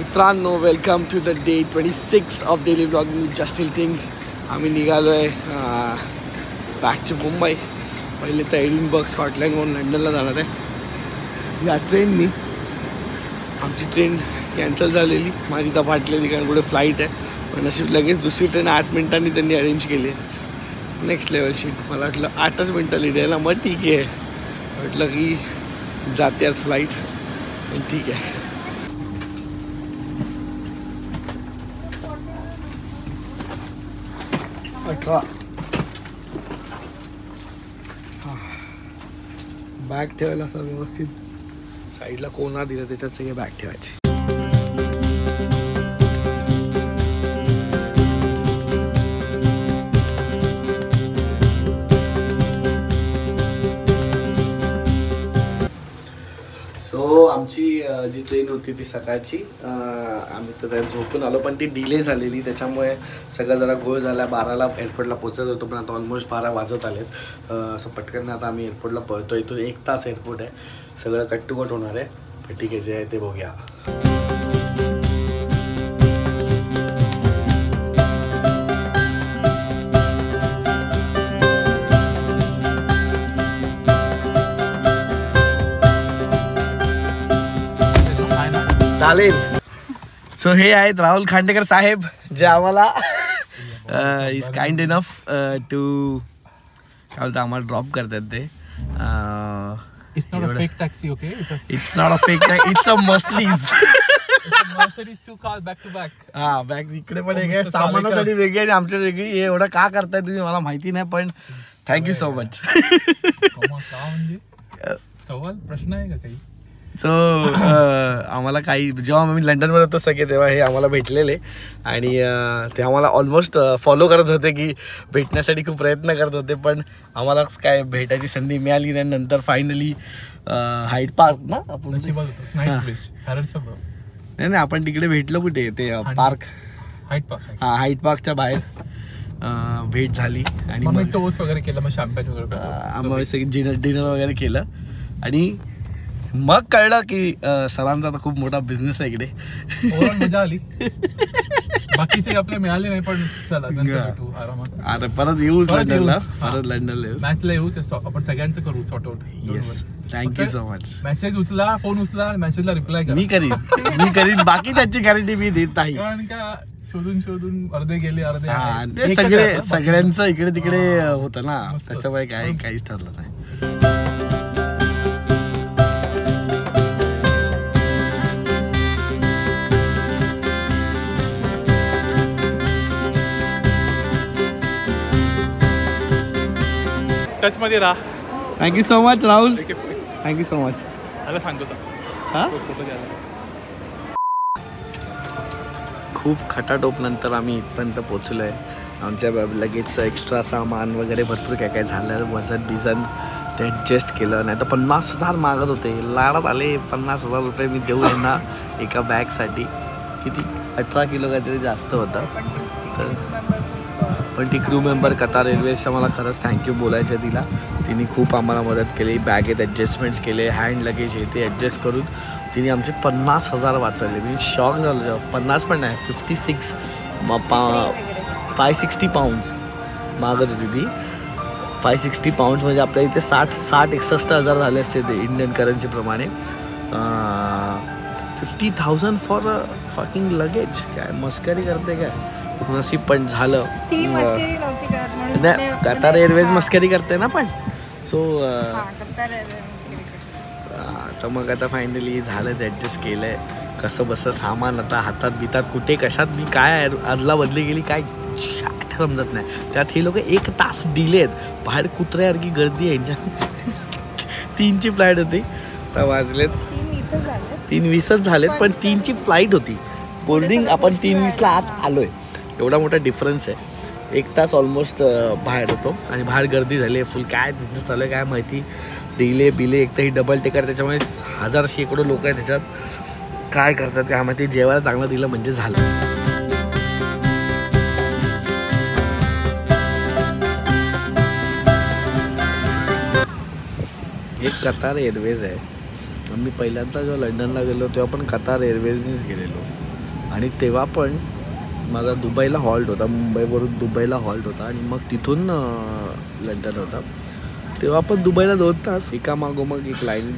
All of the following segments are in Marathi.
मित्रांनो, welcome to the day 26 of daily blogging with जस्टिल थिंग्स. आम्ही निघालो आहे बॅक टू मुंबई. पहिले तर एडिनबर्ग स्कॉटलँडवरून लंडनला जाणार आहे या ट्रेननी. आमची ट्रेन कॅन्सल झालेली, माझी तर फाटलेली कारण कुठे फ्लाईट आहे. पण अशी लगेच दुसरी ट्रेन 8 मिनिटांनी त्यांनी अरेंज केली आहे. नेक्स्ट लेवलची. मला वाटलं 8च मिनटं लिहिलं, मग ठीक आहे म्हटलं की जाते आज फ्लाईट, पण ठीक आहे. बॅग ठेवायला असं व्यवस्थित साईडला कोना दिला, त्याच्यात सगळे बॅग ठेवायचे. सो आमची जी ट्रेन होती ती सकाळची, आम्ही तर झोपून आलो, पण ती डिले झालेली त्याच्यामुळे सगळं जरा घोळ झाला. 12ला एअरपोर्टला पोहोचत होतो, पण आता ऑलमोस्ट 12 वाजत आलेत. सो पटकन आता आम्ही एअरपोर्टला पळतो. इथून 1 तास एअरपोर्ट आहे. सगळं कट टू कट होणार आहे, पण ठीक आहे, जे आहे ते बघूया. चालेल. सो हे आहेत राहुल खांडेकर साहेब, जे आम्हाला इज काइंड इनफ टू काय बोलतो आम्हाला ड्रॉप करतात ते. It's not a fake taxi, okay? It's not a fake taxi. It's a Mercedes. Mercedes 2 cars back to back. हा, बॅग इकडे पण एक आहे, सामानासाठी वेगळी आणि आमच्या वेगळी. हे एवढं का करताय तुम्ही मला माहिती नाही, पण थँक्यू सो मच. सवाल प्रश्न आहे का काही? सो आम्हाला काही जेव्हा आम्ही लंडनवर होतो सगळे, तेव्हा हे आम्हाला भेटलेले आणि ते आम्हाला ऑलमोस्ट फॉलो करत होते, की भेटण्यासाठी खूप प्रयत्न करत होते, पण आम्हाला काय भेटायची संधी मिळाली नाही. नंतर फायनली हाईड पार्क ना आपण नाही आपण तिकडे भेटलो. कुठे ते पार्क, हाईड पार्कच्या बाहेर भेट झाली आणि मग टोस्ट वगैरे केलं, मग शॅम्पेन वगैरे आम्ही डिनर वगैरे केलं आणि मग कळलं की सरांचा तर खूप मोठा बिझनेस आहे इकडे. मजा आली. बाकीचे आपले मिळाले नाही, पण चला भेटू आरामात. अरे परत येऊ लंडनला, परत लंडनला येऊ, मॅचला येऊ, आपण सगळ्यांचं करू sort out. Yes, thank you so much. Message उचला, फोन उचला, मेसेजला रिप्लाय करा. मी करीन बाकी त्याची गॅरंटी मी देत नाही, कारण का शोधून अर्धे गेले, अर्धे सगळ्यांचं इकडे तिकडे होतं ना, त्याच्यामुळे काहीच ठरलं नाही. टच मध्ये राहा. Thank you so much Rahul, thank you so much. मला सांगतो फोटो घ्यायला. खूप खटाटोप नंतर आम्ही इथपर्यंत पोचलो आहे. आमच्या लगेच एक्स्ट्रा सामान वगैरे भरपूर काय काय झालं, वजन बिजन ते ॲडजस्ट केलं. नाही तर 50,000 मागत होते. लाडात आले. 50,000 रुपये मी देऊ यांना एका बॅगसाठी. किती 18 किलो काहीतरी जास्त होतं. तर पण ती क्रू मेंबर कतार एअरवेजचा मला खरंच थँक्यू बोलायचं तिला. तिने खूप आम्हाला मदत केली. बॅगेत ॲडजस्टमेंट्स केले, हँड लगेज हे ते ॲडजस्ट करून तिने आमचे 50,000 वाचवले. मी शॉक झालो जेव्हा. 50 पण नाही, 560 पाऊंड्स मागत होती ती. 560 पाऊंड्स म्हणजे आपल्या इथे 60-61,000 झाले असते ते इंडियन करन्सीप्रमाणे. 50,000 for fucking luggage. काय मस्करी करते काय? नसीब पण झालं. कतार एअरवेज मस्करी करते ना, पण सो तर मग आता फायनली झालं, ते ॲडजस्ट केलं आहे. कसं बसं सामान आता हातात बितात कुठे कशात मी काय अदला बदली गेली काय समजत नाही. त्यात हे लोक 1 तास डिले आहेत. बाहेर कुत्र्यासारखी गर्दी आहे यांच्या. 3ची फ्लाईट होती, तर वाजलेत 3:20च झालेत, पण 3ची फ्लाईट होती. बोर्डिंग आपण 3:20ला आत आलोय. एवढा मोठा डिफरन्स आहे. 1 तास ऑलमोस्ट बाहेर होतो आणि बाहेर गर्दी झाली आहे फुल. काय बिझनेस चालू आहे काय माहिती. डिले बिले, एक तर ही डबल टिकट, त्याच्यामुळे 1000-शेकडो लोक आहेत त्याच्यात. काय करतात काय माहिती. जेवायला चांगलं दिलं म्हणजे झालं. एक कतार एअरवेज आहे. मी पहिल्यांदा जेव्हा लंडनला गेलो तेव्हा पण कतार एअरवेजनेच गेलेलो. आणि तेव्हा पण माझा दुबईला हॉल्ट होता, मुंबईवरून दुबईला हॉल्ट होता आणि मग तिथून लंडन होता. तेव्हा पण दुबईला 2 तास एका मागोमाग एक लाईन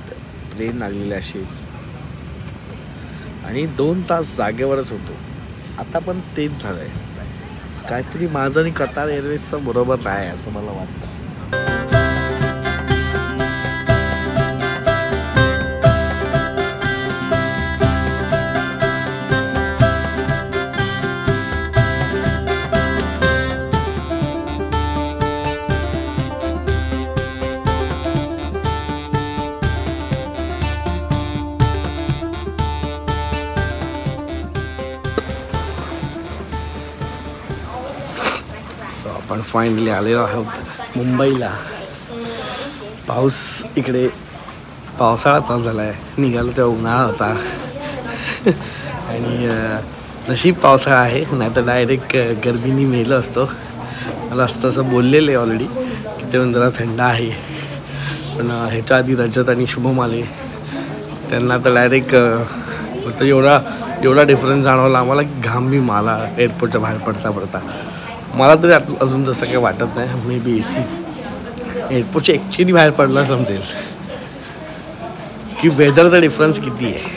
ट्रेन लागलेली अशीच आणि 2 तास जागेवरच होतो. आता पण तेच झालं आहे. काहीतरी माझं आणि कतार एअरवेजचं बरोबर नाही असं मला वाटतं. आपण फायनली आलेलो आहोत मुंबईला. पाऊस इकडे पावसाळा चालू झाला आहे. निघालो तेव्हा उन्हाळा होता आणि नशीब पावसाळा आहे, नाही तर डायरेक्ट गर्दीने मेलो असतो. मला असतं असं बोललेलं आहे ऑलरेडी की ते जरा थंड आहे. पण ह्याच्या आधी रजत आणि शुभम आले, त्यांना तर डायरेक्ट एवढा डिफरन्स जाणवला आम्हाला की घाम बी मला एअरपोर्टच्या बाहेर पडता. मला तरी अजून जसं काही वाटत नाही. मे बी AC एअरपोर्टच्या ॲक्च्युली बाहेर पडला समजेल की वेदरचा डिफरन्स किती आहे.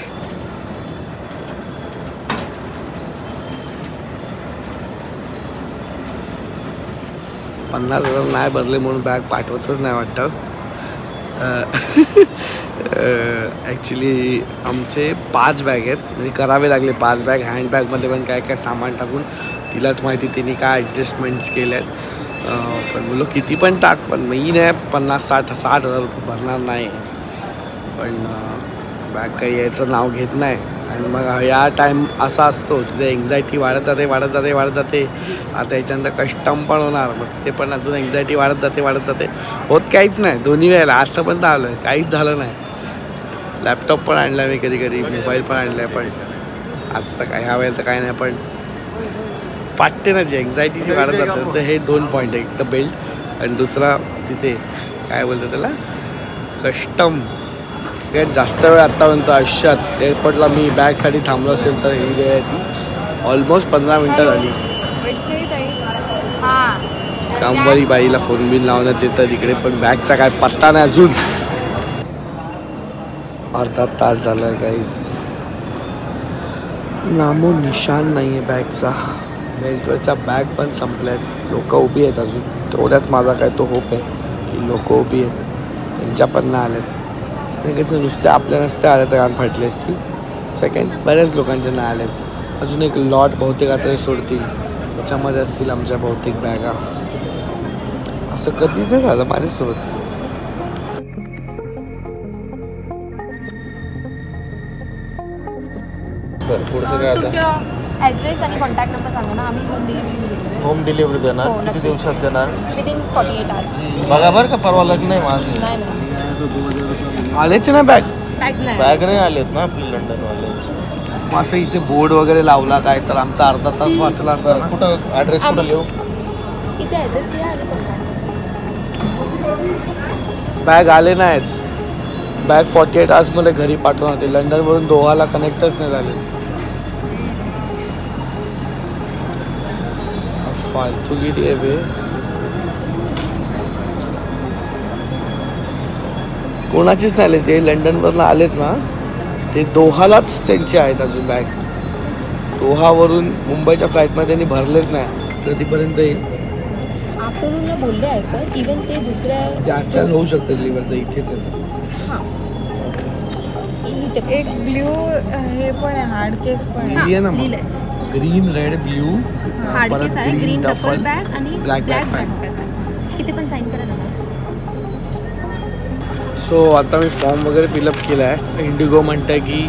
$50,000 नाही भरले म्हणून बॅग पाठवतच नाही वाटतं. ॲक्च्युली आमचे 5 बॅग आहेत, म्हणजे करावे लागले 5 बॅग. हँडबॅगमध्ये पण काय काय सामान टाकून तिलाच माहिती तिने काय ॲडजस्टमेंट्स केल्या आहेत. पण बोलो किती पण टाक, पण मी नाही 50-60 रुपये भरणार नाही. पण बॅग काही यायचं नाव घेत नाही. आणि मग या टाईम असा असतो तिथे एन्झायटी वाढत जाते. आता याच्यानंतर कस्टम पण होणार, मग ते पण अजून एन्झायटी वाढत जाते. होत काहीच नाही दोन्ही वेळेला. आजपर्यंत आलो आहे काहीच झालं नाही. लॅपटॉप पण आणला मी कधी मोबाईल पण आणला आहे, पण आज तर काय ह्या वेळेला तर काय नाही. पण फाटते ना जी एन्झायटी जी वाढत जातं, तर हे 2 पॉईंट आहे. एक तर बेल्ट आणि दुसरा तिथे काय बोलतं त्याला कस्टम. जास्त वेळ आत्तापर्यंत आयुष्यात एअरपोर्टला मी बॅगसाठी थांबलो असेल तर ही वेळ आहे ती. ऑलमोस्ट 15 मिनटं झाली. कामवाली बाईला फोन बिन लावण्यात येतं तिकडे, पण बॅगचा काय पत्ता नाही अजून. अर्धा तास झाला गाईज, नामो निशान नाही आहे बॅगचा. बेल्टवरच्या बॅग पण संपल्या आहेत. लोक उभी आहेत अजून. तेवढ्यात माझा काय तो होप आहे की लोक उभी आहेत, त्यांच्या पण नाही आल्यात. कसं नुसत्या आपल्या नसत्या आल्या तर कान फाटले असतील. सेकंड बऱ्याच लोकांच्या नाही आल्यात. अजून एक लॉट बहुतेक आता सोडतील, त्याच्यामध्ये असतील आमच्या बहुतेक बॅगा. असं कधीच नाही झालं माझ्यासोबत. बरं पुढचं काय आता ॲड्रेस आणि कॉन्टॅक्ट नंबर सांगा ना, आम्ही होम डिलिव्हरी देणार. किती दिवसात देणार? Within 48 hours. बघा बरं का, परवा लग्न आहे माझे. नाही आलेच ना बॅग बॅग नाही आलेत ना आपले लंडनवाले. असं इथे बोर्ड वगैरे लावला काय तर आमचा अर्धा तास वाचला असता. कुठं ॲड्रेस कुठं लिहू? इथे ॲड्रेस द्या. बॅग आले नाहीत. बॅग 48 आवर्समध्ये घरी पाठवून होते. लंडनवरून दोहाला कनेक्टच नाही झाले. फालतू किती आहे बे. कोणाचीच नाही आले. ते लंडनवरून आलेत ना, ते दोहालाच त्यांचे आहेत अजून बॅग. दोहावरून मुंबईच्या फ्लाईटमध्ये त्यांनी भरलेच नाही. कधीपर्यंत येईल आफ्टरनूनला बोलले आहे सर. इवन ते दुसऱ्या ज्याच्या होऊ शकतं डिलिव्हरचं इथेच आहे. एक ब्ल्यू हे पण आहे, हार्ड केस पण आहे ना, लिहिलंय ग्रीन रेड ब्ल्यू हार्ड केस आहे, ग्रीन डफल बॅग आणि ब्लॅक बॅग बॅग. इथे पण साईन करा ना. सो आता मी फॉर्म वगैरे फिलअप केला आहे. इंडिगो म्हणतं आहे की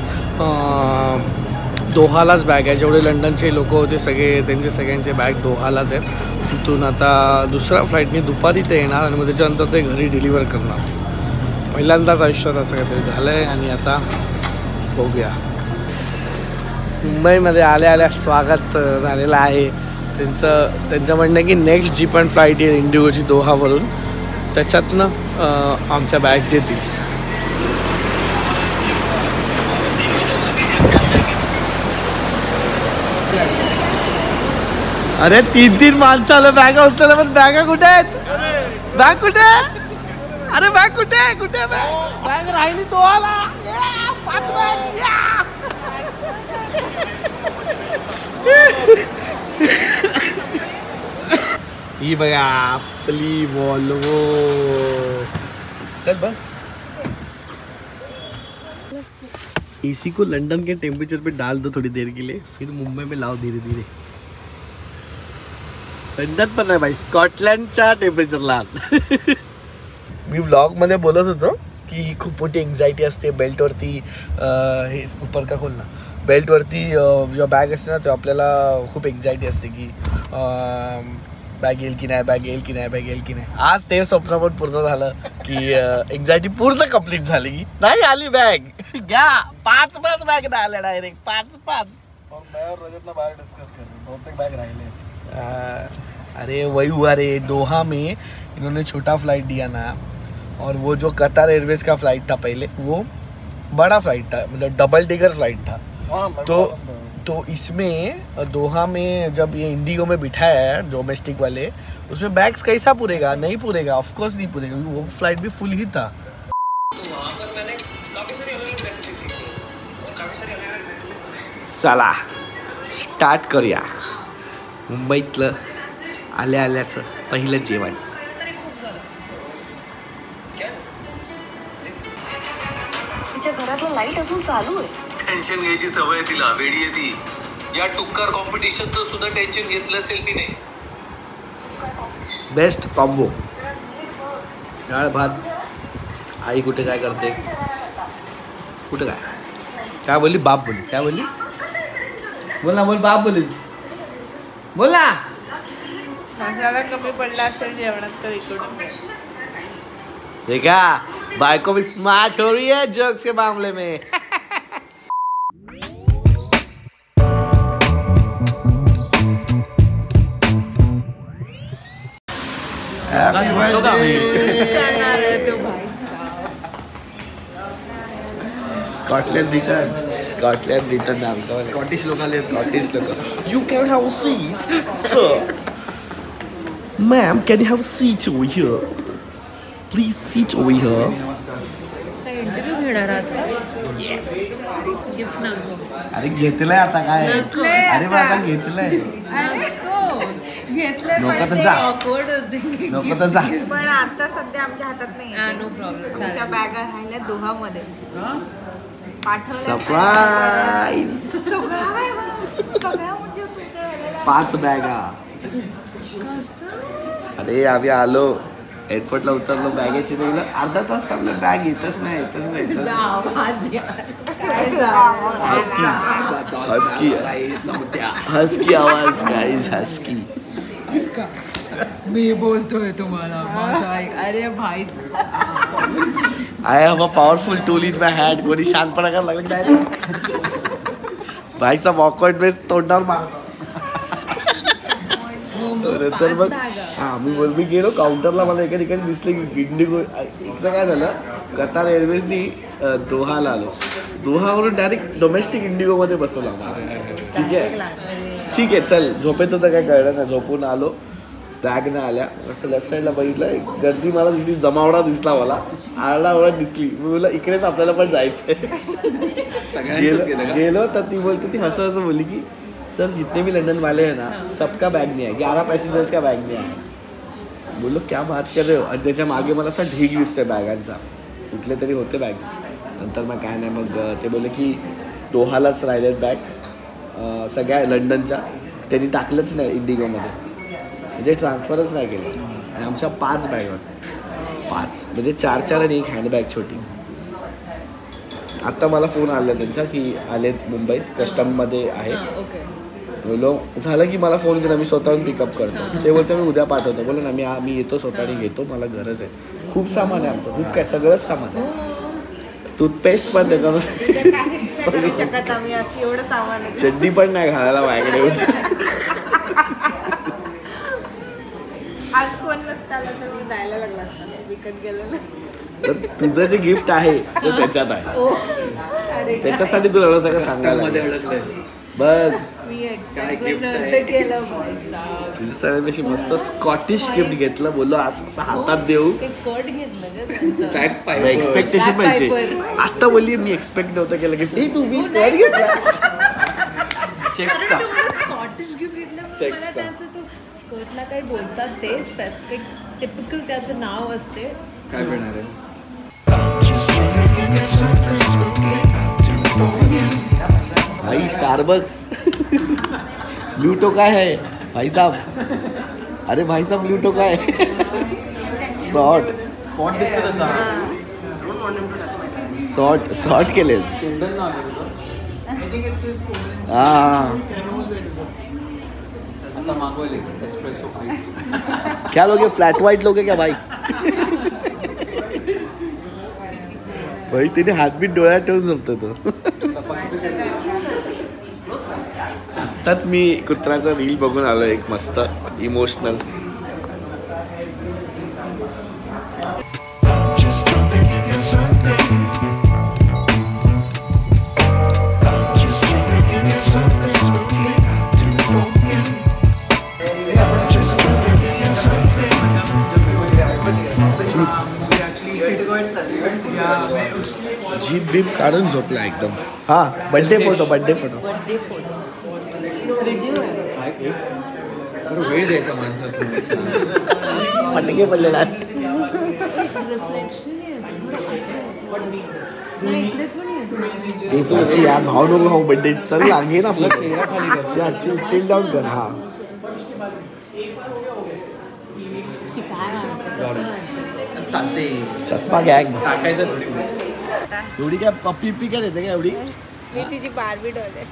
दोहालाच बॅग आहे. जेवढे लंडनचे लोक होते सगळे, त्यांचे सगळ्यांचे बॅग दोहालाच आहेत. तिथून आता दुसऱ्या फ्लाईटने दुपारी ते येणार आणि मग त्याच्यानंतर ते घरी डिलिव्हर करणार. पहिल्यांदाच आयुष्यात असं काहीतरी झालं आहे. आणि आता बघूया. मुंबईमध्ये आल्या स्वागत झालेलं आहे त्यांचं म्हणणं की नेक्स्ट जी पण फ्लाईट येईल इंडिगोची दोहावरून, त्याच्यातनं आमच्या बॅग्स येतील. अरे 3 माणसाला बॅगा उचलल्या पण बॅगा कुठे आहेत? बॅग कुठे? अरे बॅग कुठे? कुठे बॅग? बॅग राहिली तो आला. 5 बॅग. ही बघा आपली वॉल्वो. चल बस. एसी को लंदन के टेम्परेचर पे डाल दो थोड़ी देर के लिए, फिर मुंबई में लाओ धीरे धीरे. लंडन पण नाही भाई, स्कॉटलँडच्या टेम्परेचरला. मी व्लॉग मध्ये बोलत होतो की खूप मोठी एन्झायटी असते बेल्टवरती. हे उपर का खोल ना. बेल्टवरती जेव्हा बॅग असते ना तेव्हा आपल्याला खूप एन्झायटी असते की बॅग येईल की नाही, बॅग येईल की नाही, बॅग येईल की नाही. आज ते स्वप्न पण पूर्ण झालं की एन्झायटी पूर्ण कंप्लीट झाली की नाही आली बॅग. घ्या 5 बॅग नाही आल्या डायरेक्ट 5. रजतला बाहेर डिस्कस कर, बहुतेक बॅग राहिले. अरे वही हुआ रे, दोहा में इन्होंने छोटा फ्लाइट दिया ना, और वो जो कतार एयरवेज का फ्लाइट था पहले वो बड़ा फ्लाइट था, मतलब डबल डेकर फ्लाइट था. तो इसमें दोहा में जब ये इंडिगो में बिठाया है डोमेस्टिक वाले, उसमें बैग्स कैसा पूरेगा? नहीं पूरेगा, ऑफ कोर्स नहीं पूरेगा, वो फ्लाइट भी फुल ही था. चला स्टार्ट करूया मुंबईतलं आल्या आल्याचं पहिलं जेवण. तिच्या घरातलं लाईट अजून चालू आहे. टेन्शन घ्यायची सवय तिला, वेडी आहे ती. या टुक्कर कॉम्पिटिशनचं सुद्धा टेन्शन घेतलं असेल तिने. Best combo. डाळ भात. आई कुठे काय करते? कुठे काय बोलली? बाप बोलीस. काय बोलली? बोल ना, बोल. बाप बोलीस, बोल ना. मसाला कमी पडला असेल जेवणात तर इकडून. देखा बायको भी स्मार्ट हो रही है जोक्स के मामले में. स्कॉटलँड रिटर्न आमचा स्कॉटिश लोक आले. स्कॉटिश लोक. You can have a seat sir. Ma'am can you have a seat over here? Please seat over here. Interview घेणार आहात का? गिफ्ट नको. अरे घेतलंय आता काय? अरे पण आता घेतलंय. नको तर जा. नको तर जा. पण आता सध्या आमच्या हातात नाही. No problem. तुमच्या बॅगा राहिल्या दोहामध्ये. सरप्राईज. 5 बॅगा. अरे आम्ही आलो एअरपोर्टला उतरलो, बॅगेची नाही अर्धा तास थांबलो, बॅग येतच नाही. हस्की आवाज गाईज, हस्की. मी बोलतोय तुम्हाला. अरे भाई, I have a powerful tool in my hand. कोणी शांतपणा करायला लागला नाही. भाईचा ऑकवर्ड बेस तोंडावर मारतो. तर मग मी गेलो काउंटरला. मला एका ठिकाणी दिसले की इंडिगो. एकदा काय झालं, कतार एअरवेजनी दोहाला आलो. दोहावरून डायरेक्ट डोमेस्टिक इंडिगोमध्ये बसवला. ठीक आहे चल. झोपेत होतं काय कळलं नाही. झोपून आलो, बॅग नाही आल्या. असं लेफ्ट साईडला बघितलं, गर्दी मला दिसली, जमावडा दिसला, मला आरडाओरड दिसली. मी बोललं इकडेच आपल्याला पण जायचंय. गेलो तर ती बोलते, ती हसं बोलली की सर जितने भी लंदन वाले हैं ना सबका बैग नहीं है, 11 पैसेंजर्स का बैग नहीं है. बोलो क्या बात कर रहे हो. आणि त्याच्या मागे मला असा ढीग दिसतोय बॅगांचा. कुठले तरी होते बॅग्स. नंतर मग काय नाही, मग ते बोलले की दोहालाच राहिलेत बॅग सगळ्या लंडनच्या. त्यांनी टाकलंच नाही इंडिगोमध्ये, म्हणजे ट्रान्सफरच नाही केलं. आणि आमच्या 5 बॅग होत्या. 5 म्हणजे 4 आणि एक हँडबॅग छोटी. आत्ता मला फोन आला त्यांचा की आलेत मुंबईत, कस्टममध्ये आहे. बोलो झालं की मला फोन केला, मी स्वतःहून पिकअप करतो. ते बोलतो मी उद्या पाठवतो. बोलो ना मी येतो स्वतःने घेतो, मला गरज आहे. खूप सामान आहे आमचं, खूप काय सगळंच सामान आहे. टूथपेस्ट पण देतो, चड्डी पण नाही घालायला माझ्याकडे. आज कोण नसता तर मी जायला लागला असता, विकत गेलो. तर तुझं जे गिफ्ट आहे ते त्याच्यात आहे. त्याच्यासाठी तुला एवढं सगळं सांगायला. बघ मी एक्सपेक्ट नव्हतं केलं बाई. तुझ्या सगळ्यांपेक्षा मस्त स्कॉटिश गिफ्ट घेतलं. बोललो असं हातात देऊ. ते स्कर्ट घेतलं ग त्यांचं. एक्सपेक्टेशन Black पाहिजे. Piper. आता बोलली मी एक्सपेक्ट नव्हतं केलं गिफ्ट. हे तू मी स्कर्ट घेतला. चेक्सचा स्कॉटिश गिफ्ट घेतलं म्हणून मला त्यांचं तो स्कर्टला काही बोलतात ते स्पेसिफिक टिपिकल त्याचं नाव असते. काय मिळणार आहे? भाई स्टारबक्स ब्लूटो काय है भाई साहब? अरे भाई साहब ब्लूटो काय शॉर्ट स्पॉट दिसतो त्याचा. शॉर्ट केले. हा आता मागवले एस्प्रेसो आईस. क्या लोगे फ्लॅट व्हाईट लोगे क्या भाई? भाई तिने हातबीत डोळ्यात ठेवून झोपतो तो. आत्ताच मी कुत्र्याचा रील बघून आलो एक मस्त इमोशनल. जीप बीप काढून झोपला एकदम. हा birthday photo birthday photo video आहे. वेळ द्यायचा माणसाला. फटके पडले ना. रिफ्लेक्शन इकडे पण एक या भाव नको भाऊ बर्थडे चल लागे ना आजची टेल डाऊन कर. हा चालते चष्मा गॅग टाकायचं थोडी. एवढी काय पप्पी पी काय देते का एवढी? मी तिची बार्बी डॉल आहे.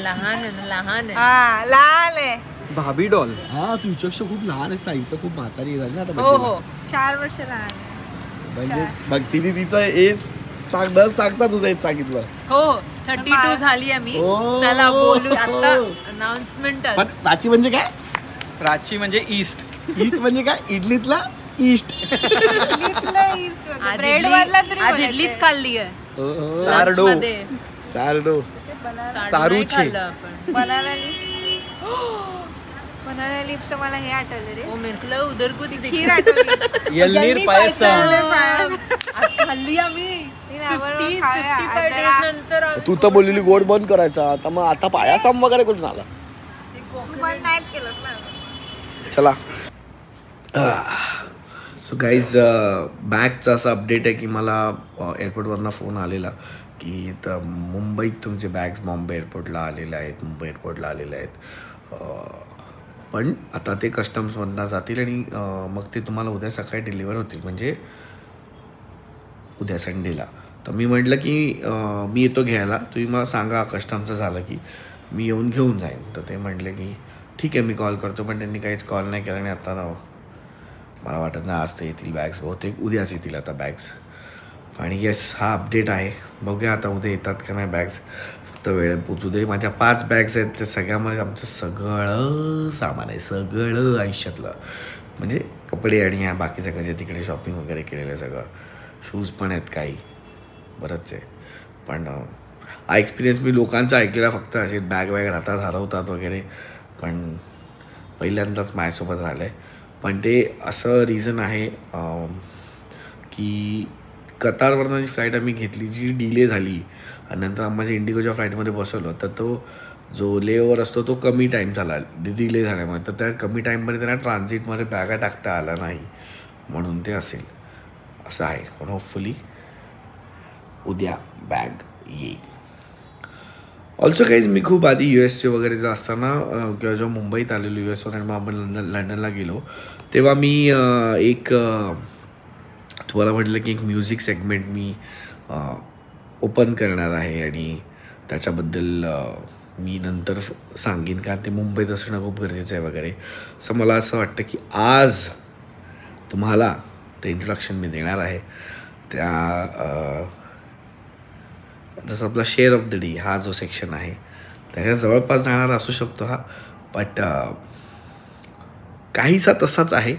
लहान आहे ना लहान आहे. हा लहान आहे. भाभी डॉल. हा तू हिच्यापेक्षा खूप लहान आहेस ताई. तर खूप म्हातारी झाली ना आता हो birthday हो ला. 4 वर्ष लहान आहे. म्हणजे बघ तिने तिचं एज सांगता तुझं एज सांगितलं. हो 32 झाली आहे मी. ओ. चला बोलू आता अनाउन्समेंट. पण प्राची म्हणजे काय? प्राची म्हणजे ईस्ट. ईस्ट म्हणजे काय? इडलीतला ईस्ट. आज ब्रेड वरला तरी आज बोलायचं. इडलीच खाल्ली आहे. सारडो. मध्ये. सारडो. सारूचे. खाल्लं आपण. Banana lips. बनाना लिप्सचं मला हे आठवलं रे. ओ मेरे को उधर कुछ खीर आठवली. येलनीर पायसम. आज खाल्ली आम्ही. ती नावावर 50 खाऊया. 55 आज days नंतर आम्ही- तू तर बोललेली गोड बंद करायचा. आता मग आता पायासाम वगैरे कुठून आला? तू पण नाहीच केलंस ना. चला. सो गाईज बॅगचा असा अपडेट आहे की मला एअरपोर्टवरनं फोन आलेला की तर मुंबईत तुमचे बॅग्स बॉम्बे एअरपोर्टला आलेले आहेत. मुंबई एअरपोर्टला आलेले आहेत. पण आता ते कस्टम्समधनं जातील आणि मग ते तुम्हाला उद्या सकाळी डिलिव्हर होतील. म्हणजे उद्या संडेला. तर मी म्हटलं की मी येतो घ्यायला. तुम्ही मला सांगा कस्टमचं झालं की मी येऊन घेऊन जाईन. तर ते म्हटले की ठीक आहे मी कॉल करतो. पण त्यांनी काहीच कॉल नाही केला. आणि आता ना मला वाटत नाही आज ते येतील बॅग्स. बहुतेक उद्याच येतील आता बॅग्स. आणि येस हा अपडेट आहे. बघूया आता उद्या येतात का नाही बॅग्स. फक्त वेळेत पोचू दे. माझ्या 5 बॅग्स आहेत. त्या सगळ्यामध्ये आमचं सगळं सामान आहे. सगळं आयुष्यातलं. म्हणजे कपडे आणि ह्या बाकी सगळं तिकडे शॉपिंग वगैरे केलेलं सगळं. शूज पण आहेत काही बरंच आहे. पण हा एक्सपिरियन्स मी लोकांचा ऐकलेला. फक्त असे बॅग राहतात हरवतात वगैरे. पण पहिल्यांदाच माझ्यासोबत झालं आहे. पण ते असं रिझन आहे की कतारवरनं जी फ्लाईट आम्ही घेतली जी डिले झाली आणि नंतर आम्हाला इंडिगोच्या फ्लाईटमध्ये बसवलं तर तो जो लेओव्हर असतो तो कमी टाईम झाला डिले झाल्यामुळे. तर त्या कमी टाईममध्ये त्यांना ट्रान्झिटमध्ये बॅगा टाकता आला नाही म्हणून ते असेल असं आहे. पण होपफुली उद्या बॅग येईल. ऑल्सो काहीच मी खूप आधी US वगैरे जर असताना किंवा जेव्हा मुंबईत आलेलो US आणि मग आपण लंडनला गेलो तेव्हा मी एक तुम्हाला म्हटलं की एक म्युझिक सेगमेंट मी ओपन करणार आहे. आणि त्याच्याबद्दल मी नंतर सांगेन कारण ते मुंबईत असणं खूप गरजेचं आहे वगैरे. सो मला असं वाटतं की आज तुम्हाला ते इंट्रोडक्शन मी देणार आहे. त्या जसं आपला शेअर ऑफ द डे हा जो सेक्शन आहे त्याच्या जवळपास जाणारा असू शकतो हा. बट काहीसा तसाच आहे.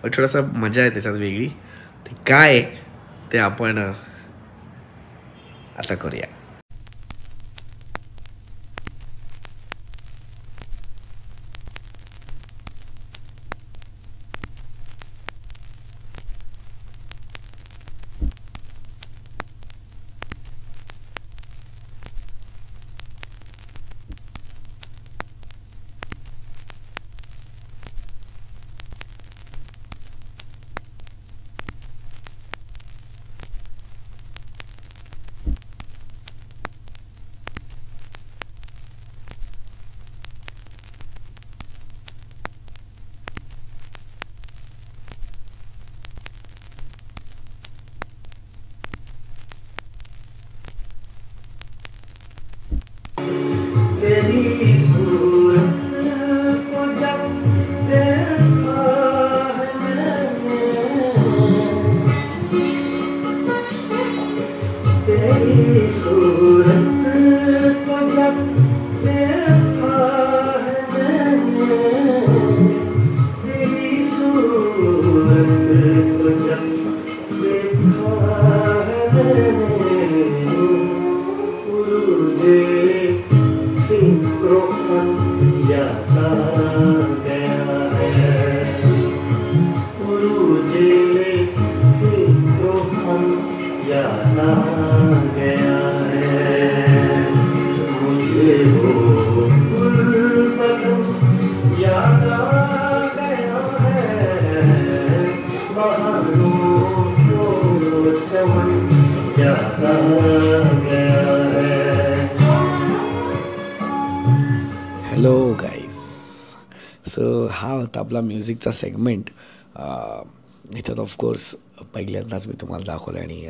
पण थोडासा मजा आहे त्याच्यात वेगळी. ते काय आहे ते आपण आता करूया. सो हा होता आपला म्युझिकचा सेगमेंट. ह्याच्यात ऑफकोर्स पहिल्यांदाच मी तुम्हाला दाखवलं आणि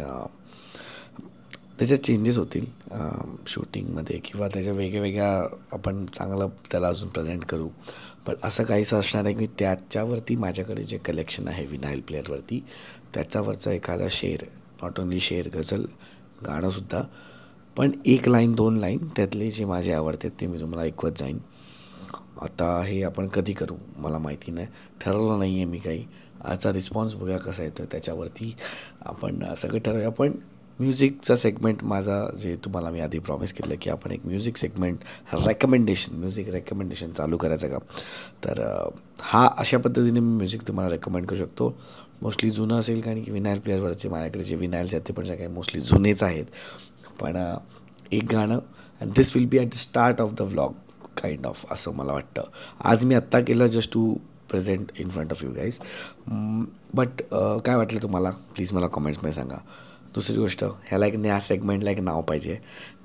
त्याच्यात चेंजेस होतील शूटिंगमध्ये किंवा त्याच्या वेगळ्या आपण चांगलं त्याला अजून प्रेझेंट करू. पण असं काहीसं असणार आहे की त्याच्यावरती माझ्याकडे जे कलेक्शन आहे विनाईल प्लेअरवरती त्याच्यावरचा एखादा शेर, नॉट ओन्ली शेर, गझल, गाणंसुद्धा, पण 1 लाईन 2 लाईन त्यातले जे माझे आवडतात ते मी तुम्हाला ऐकवत जाईन. आता हे आपण कधी करू मला माहिती नाही, ठरवलं नाही आहे मी काही. आजचा रिस्पॉन्स बघूया कसा येतो त्याच्यावरती आपण सगळं ठरवूया. पण म्युझिकचा सेगमेंट माझा जे तुम्हाला मी आधी प्रॉमिस केलं की आपण एक म्युझिक सेगमेंट म्युझिक रेकमेंडेशन चालू करायचं का, तर हा अशा पद्धतीने मी म्युझिक तुम्हाला रेकमेंड करू शकतो. मोस्टली जुनं असेल कारण की विनाईल प्लेअरवरचे माझ्याकडे जे विनाईल्स आहेत ते पण काही मोस्टली जुनेच आहेत. पण एक गाणं and this will be at the start of the vlog kind of असं मला वाटतं. आज मी आत्ता केलं just to present in front of you guys. But काय वाटलं तुम्हाला प्लीज मला कमेंट्समध्ये सांगा. दुसरी गोष्ट, ह्याला एक न्या सेगमेंटला एक नाव पाहिजे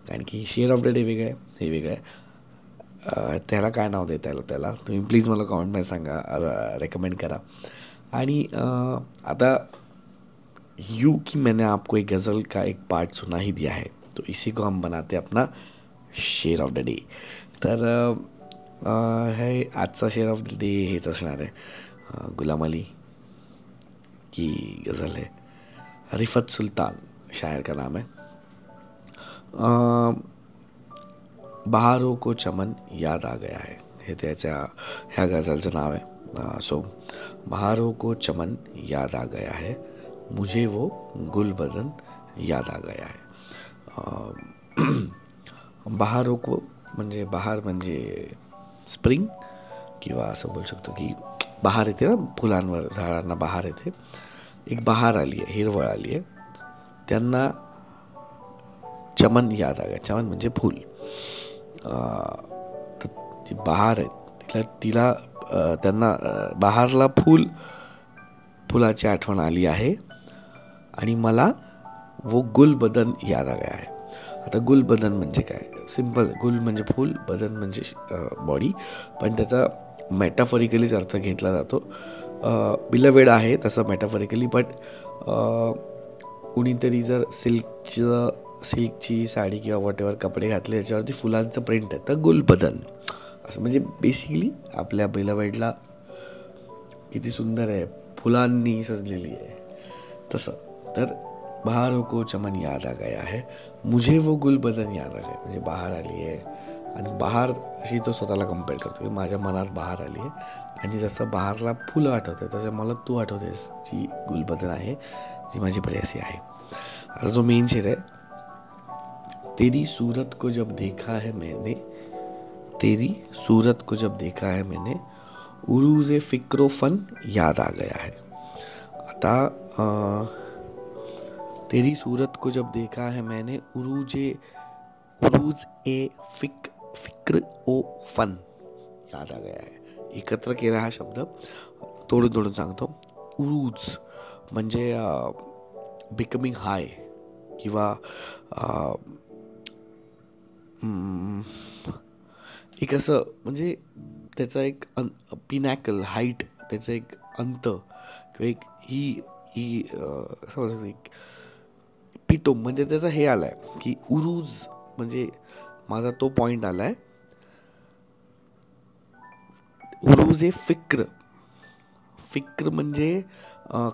कारण की शेअर ऑफ द डे वेगळं आहे, हे वेगळं आहे. त्याला काय नाव देता येईल त्याला तुम्ही प्लीज मला कमेंटमध्ये सांगा, रेकमेंड करा. आणि आता यू की मैंने आपको एक गज़ल का एक पार्ट सुना ही दिया है तो इसी को हम बनाते अपना शेअर ऑफ द डे. तर हे आजचा शेअर ऑफ द डे हेच असणार आहे. गुलाम अली की गज़ल है, रिफत सुल्तान शायर का नाम है. बहारों को चमन याद आ गया है, हे त्याच्या ह्या गझलचं नाव आहे. सो बहारों को चमन याद आ गया है, मुझे वो गुल बदन याद आ गया है. बहारों को म्हणजे बहार म्हणजे स्प्रिंग किंवा असं बोलू शकतो की बहार येते ना, फुलांवर झाडांना बहार येते. एक बहार आली आहे, हिरवळ आली आहे, त्यांना चमन याद आ गया. चमन म्हणजे फूल. तर जी बहार आहे तिला त्यांना बहारला फुलाची आठवण आली आहे आणि मला वो गुल बदन याद आ गया है. आता गुल बदन म्हणजे काय, सिम्पल. गुल म्हणजे फूल, बदन म्हणजे बॉडी, पण त्याचा मेटाफॉरिकलीच अर्थ घेतला जातो. बिलवेड आहे तसं मेटाफॉरिकली, बट कुणीतरी जर सिल्कची साडी किंवा वॉटेवर कपडे घातले त्याच्यावरती फुलांचं प्रिंट आहे तर गुलबदन असं. म्हणजे बेसिकली आपल्या बिलवेडला किती सुंदर आहे, फुलांनी सजलेली आहे तसं. तर बहारों को चमन याद आ गया है, मुझे वो गुलबदन याद आ गया. म्हणजे बहार आली आहे आणि बहार अशी तो स्वतःला कम्पेअर करतो की माझ्या मनात बहार आली आहे आणि जसं बहारला फुलं आठवते तसं मला तू आठवतेस जी गुलबदन आहे, जी माझी प्रेयसी आहे. आता जो मेन शेर आहे, तेरी सूरत को जब देखा है मैंने, तेरी सूरत को जब देखा है मैंने, उरूज़े फ़िक्रो फ़न याद आ गया है. आता तेरी सूरत को जब देखा है मैंने, उरूज़ ए फ़िक्र ओ फ़न याद आ गया है. एकत्र केला हा शब्द, तोडून सांगतो. उरूज म्हणजे बिकमिंग हाय किंवा एक असं म्हणजे त्याचा एक पिनॅकल हाईट, त्याचा एक अंत किंवा एक ही असं म्हणतो एक पिटोम म्हणजे त्याचा हे आलाय की उरूज म्हणजे माझा तो पॉइंट आलाय. उरूज ए फिक्र म्हणजे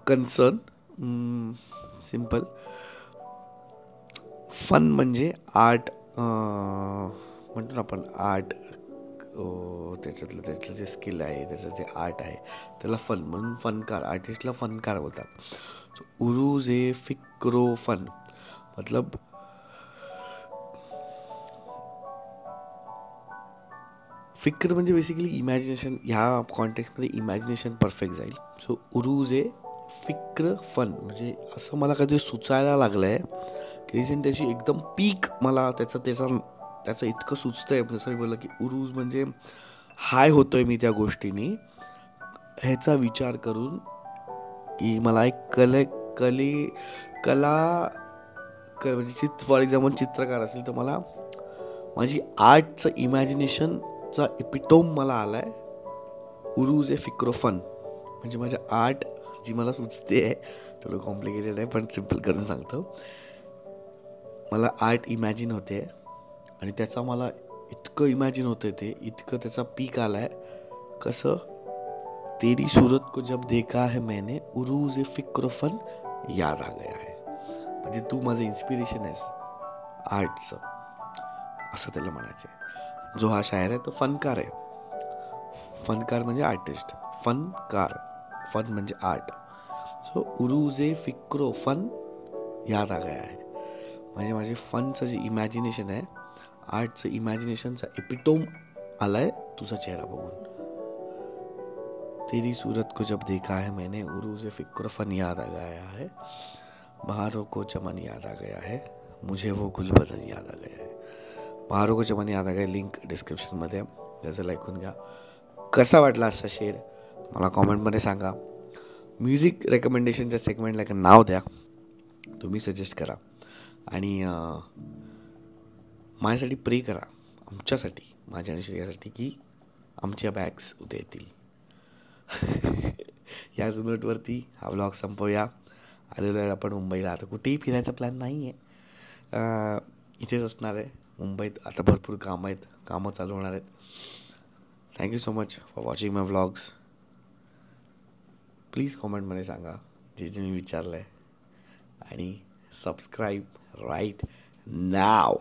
कन्सर्न, सिम्पल. फन म्हणजे आर्ट, म्हणतो ना आपण आर्ट, त्याच्यातलं जे स्किल आहे, त्याचं जे आर्ट आहे त्याला फन म्हणून फनकार, आर्टिस्टला फनकार बोलतात. सो उरूज ए फिक्रो फन मतलब फिक्र म्हणजे बेसिकली इमॅजिनेशन. ह्या कॉन्टेक्स्टमध्ये इमॅजिनेशन परफेक्ट जाईल. सो उरूज ए फिक्र फन म्हणजे असं मला कधी सुचायला लागलं आहे की त्याची एकदम पीक मला त्याचं इतकं सुचतं आहे. जसं मी बोललं की उरूज म्हणजे हाय होतो आहे मी त्या गोष्टीने, ह्याचा विचार करून की मला एक म्हणजे फॉर एक्झाम्पल चित्रकार असेल तर मला माझी आर्टचं इमॅजिनेशनचा एपिटोम मला आला आहे उरूज ए फिक्रोफन म्हणजे माझ्या आर्ट जी मला सुचते आहे, थोडं कॉम्प्लिकेटेड आहे पण सिम्पल करून सांगतो. मला आर्ट इमॅजिन होते आणि त्याचा मला इतकं इमॅजिन होतं ते, इतकं त्याचा पीक आला आहे. कसं, तेरी सूरत को जब देखा है मैंने उरूज ए फिक्रोफन याद आ गया है. म्हणजे तू माझं इन्स्पिरेशन आहेस आर्टचं, असं त्याला म्हणायचं आहे. जो हा शायर आहे तो फनकार आहे. फनकार म्हणजे आर्टिस्ट, फनकार, फन म्हणजे आर्ट. सो उरूज ए फिक्रोफन याद आ गया है म्हणजे माझे फनचं जे इमॅजिनेशन आहे, आर्टचं इमॅजिनेशनचा एपिटोम आलाय तुझा चेहरा बघून. तेरी सूरत को जब देखा है मैंने उरूज फिक्र याद आ गया है, बहारों को चमन याद आ गया है, मुझे वो गुलबदन याद आ गया है. बहारों को चमन याद आ गया, लिंक डिस्क्रिप्शनमध्ये, त्याचं ऐकून घ्या. कसा वाटला असा शेर मला कॉमेंटमध्ये सांगा. म्युझिक रेकमेंडेशनच्या सेगमेंटला एक नाव द्या, तुम्ही सजेस्ट करा आणि माझ्यासाठी प्रे करा, आमच्यासाठी, माझ्या आणि श्रेयासाठी, की आमच्या बॅग्स उद्या येतील. याच नोटवरती हा व्लॉग संपवूया. आलेलो आहे आपण मुंबईला. आता कुठेही फिरायचा प्लॅन नाही आहे, इथेच असणार आहे मुंबईत. आता भरपूर कामं चालू होणार आहेत. Thank you so much for watching my vlogs. Please कॉमेंटमध्ये सांगा जे जे मी विचारलं आहे आणि सबस्क्राईब राईट नाव.